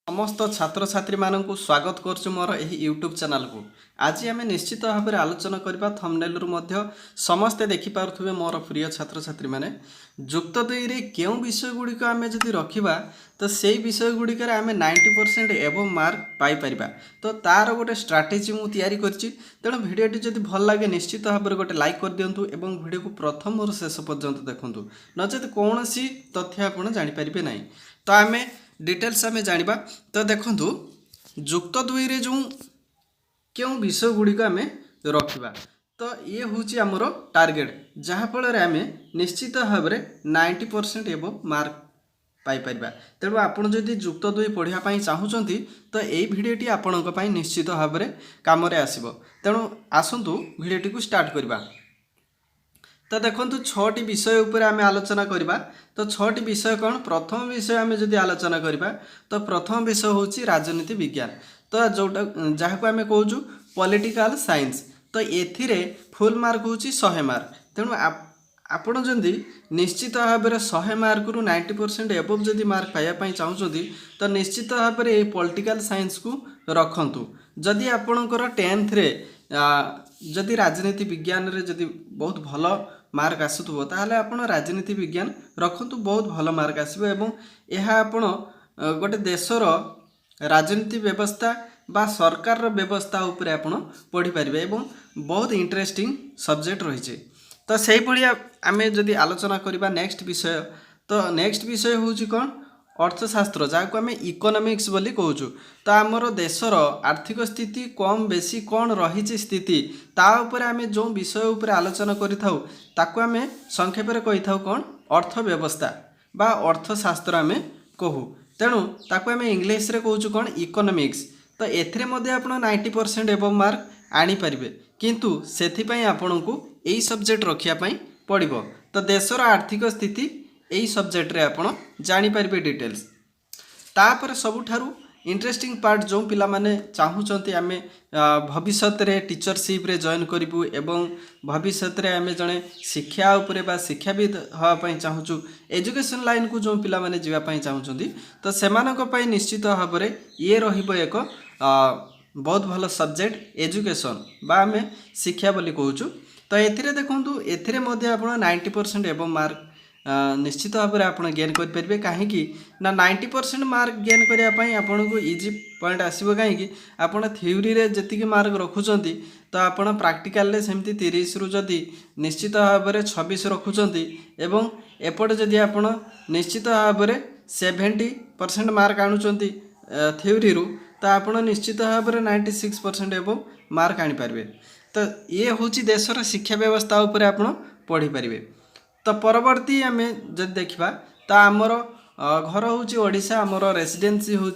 समस्त छात्र छात्री मानक स्वागत करछु मोर एही यूट्यूब चैनल को। आज आम निश्चित भाव में आलोचना करबा थंबनेल रु मध्य समस्ते देखि पारुथुबे मोर प्रिय छात्र छात्री माने जुक्त 2 रे केउ विषय गुड़िक आम जदि रखिबा तो सेई विषय गुड़िक आम 90% एबो मार्क पाई परिबा। तो तार गोटे स्ट्राटेजी मु तैयारी करछि। तेणु भिडियोटी जदि भल लागे निश्चित भाव में गोटे लाइक कर दियंतु एवं भिडियो को प्रथम और शेष पर्यंत देखंतु, नचेत कोनोसी तथ्य आपण जानि परिबे नाही। तो आमे डिटेल्स आमे जानिबा। तो देखंतु जुक्त 2 रे जो क्यों विषय गुड़िक आम रखा तो ये हूँ आमर टार्गेट जहाँफल आम निश्चित भाव में 90% एबो मार्क पाइपर। तेणु आपड़ जदि जुक्त 2 पढ़ाई चाहूँगी तो यही भिडियोटी आपण निश्चित भाव में कम आसो। तेणु आसतु भिडियोटी को स्टार्ट करवा। तो देखो 6टी विषय उपर आम आलोचना करवा। तो 6टी विषय कौन? प्रथम विषय आम जदि आलोचना करवा तो प्रथम विषय हूँ राजनीति विज्ञान। तो जोटा जहाँ को आम कहूँ पॉलिटिकल साइंस। तो एथिरे फुल मार्क हूँ 100 मार्क। तेणु आपण जदि निश्चित भाव में 100 मार्क रु 90% एबव जदि मार्क पाइबापी चाहूँगी तो निश्चित भाव में ये पॉलिटिकल साइंस को रखंतु। जदि आपणकर 10th रे जदि राजनीति विज्ञान रे जदि बहुत भल मार्क आसुथबो ताहले आपण राजनीति विज्ञान रखंतु, बहुत भल मार्क आसीबो एवं यह आपण गोटे देशर राजनीति व्यवस्था बा सरकार रो व्यवस्था उपरे आपण पढ़ी पारिबे एवं बहुत इंटरेस्टिंग सब्जेक्ट रही। तो सही भाया आम जदि आलोचना करबा नेक्स्ट विषय। तो नेक्स्ट विषय हूँ कौन? अर्थशास्त्र, जहाँ को आम इकोनॉमिक्स बोली कहूँ। तो आमर देशर आर्थिक स्थिति कम बेसी कौन रही स्थिति ता उपर आम जो विषय उपर आलोचना करिथाउ ताकू आम संक्षेप में कही था कौन? अर्थव्यवस्था बा अर्थशास्त्र आम कहू। तेणु ताकू आम इंग्लिश रे कहूँ कौन? इकोनॉमिक्स। तो एथिरे मध्य आपण 90% एबव मार्क आनी परिबे, किंतु सेथिपई आपणको एई सब्जेक्ट रखिया पई पड़िबो। तो देशर आर्थिक स्थिति यही सब्जेक्ट रे आपण जानी परिबे डिटेल्स। तापर सबुठारु इंटरेस्टिंग पार्ट जो पिला माने चाहूचंती आमे भविष्य रे टीचरशिप रे जॉइन करिबु एवं भविष्य रे आमे जने शिक्षा उपरे बा शिक्षाविद हवा पई चाहूचु, एजुकेशन लाइन को जो पिला माने जीवा पई चाहूचंती तो सेमानक पई निश्चित भाव में ये रहिबो एक बहुत भल सब्जेक्ट एजुकेशन बा आमे शिक्षा बोली कहूचु। तो एथिरे देखंतु एथिरे मध्ये आपण 90% एबव मार्क निश्चित भाव में आप गेन करेंगे। कहीं ना 90% मार्क गेन करने आपन को इजी पॉइंट आसो कहीं आप थ्योरी रे जति मार्क रखुंट तो आप प्राक्टिकल सेमती 30 रु जदि निश्चित भाव में 26 रखुंट एवं एपटे जदि आप निश्चित भाव में 70% मार्क आणुंट थ्योरी रु तो आप निश्चित भाव में 96% एवं मार्क आनीपारे। तो ये हूँ देशर शिक्षा व्यवस्था उपर आप पढ़ी पारे। तो परवर्ती आम जब देखा तो आमर घर हूँ ओडिशा, आमर रेसिडेंसी हूँ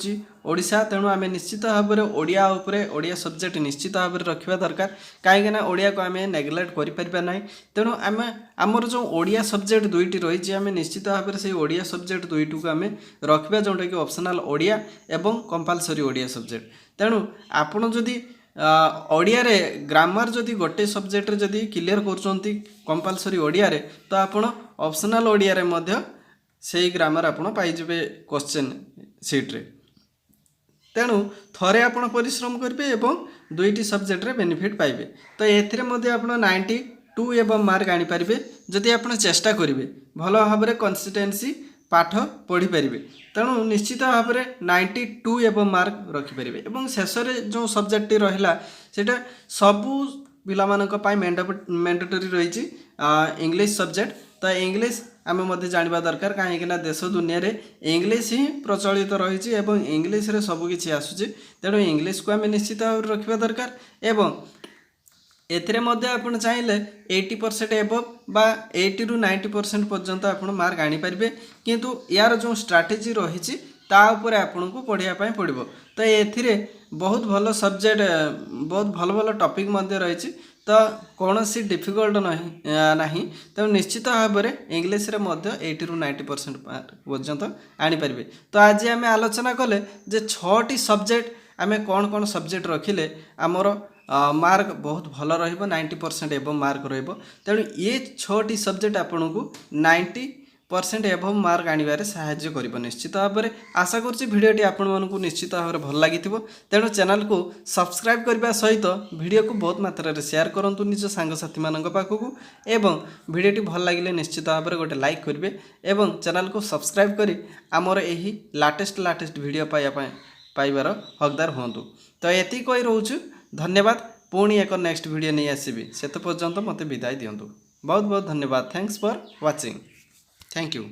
ओडिशा। तेणु आम निश्चित भाव में ओडिया उपरे ओडिया सब्जेक्ट निश्चित भाव में रखा दरकार, कहीं ओडिया को आम नेग्लेक्ट करें ना। तेणु आम आमर जो ओडिया सब्जेक्ट 2टी रही आम निश्चित भाव में से ओडिया सब्जेक्ट 2टी को आम रखा जोटा कि ऑप्शनल ओडिया एवं कंपलसरी ओडिया सब्जेक्ट। तेणु आपड़ जदि ओडिया रे ग्रामर जदि गोटे सब्जेक्ट रे जदि क्लियर करछंती कंपलसरी ओडिया रे तो आपण ऑप्शनल ओडिया रे मध्य सेही ग्रामर आपण पाई जबे क्वेश्चन सीट रे। तेणु थरे आपण परिश्रम करबे एवं 2टी सब्जेक्ट रे बेनिफिट पाइबे। तो एथिरे मध्य आपण 92 एवं मार्क आनी पारिबे जदि आपण चेष्टा करिवे भलो भाव रे कंसिस्टेंसी पाठ पढ़ी पारे। तेणु निश्चित भाव में 92 एवं मार्क रखिपारे एवं शेष जो सब्जेक्ट रहा सेटा सबू पिला मैंडेटरी रही इंग्लिश सब्जेक्ट। तो इंग्लिश आम जाना दरकार कहीं देश दुनिया रे इंग्लिश ही प्रचलित रही इंग्लिश रे सबकि आसूँ। तेणु इंग्लिश को आम निश्चित भाव में रखा दरकार एवं एथिरे मध्य आपण चाहिए 80% एबव बा 80 रु 90% पर्यंत आपण मार्क आनी पारिबे, किंतु यार जो स्ट्राटेजी रही ता उपरे आपन को पढ़िया पई पड़िबो। तो एथिरे बहुत भल सब्जेक्ट बहुत भल भल टॉपिक मध्य रही। तो कौन सी डिफिकल्ट नहीं तो निश्चित भाव में इंग्लिश रे मध्य 80 रु 90% पर्यंत आनी पारिबे। तो आज आम आलोचना कले जे 6टी सब्जेक्ट आम कौन कौन सब्जेक्ट रखिले आमर मार्क बहुत भल रहिबो 90% एवं मार्क रहिबो। तेणु ये 6टी सब्जेक्ट आपन को 90 परसेंट एभव मार्क आनिबारे साहाय्य करिब। निश्चित भाव में आशा करुच्ची भिडियोटी आपण मानकु निश्चित भाव में भल लगी तेणु चैनल को सब्सक्राइब करने सहित वीडियो को बहुत मात्रा रे शेयर करंतु निज सांगसाथी मान पाखक एवं वीडियोटी भल लगे निश्चित भाव में गोटे लाइक करेंगे एवं चैनल को सब्सक्राइब करी आमर यही लाटेस्ट वीडियो पाइबार हकदार हूँ। तो ये कही रोचु धन्यवाद। पुणी एक नेक्स्ट वीडियो नहीं आसबि से पर्यंत मत विदाय दिंतु। बहुत बहुत धन्यवाद। Thanks for watching. Thank you.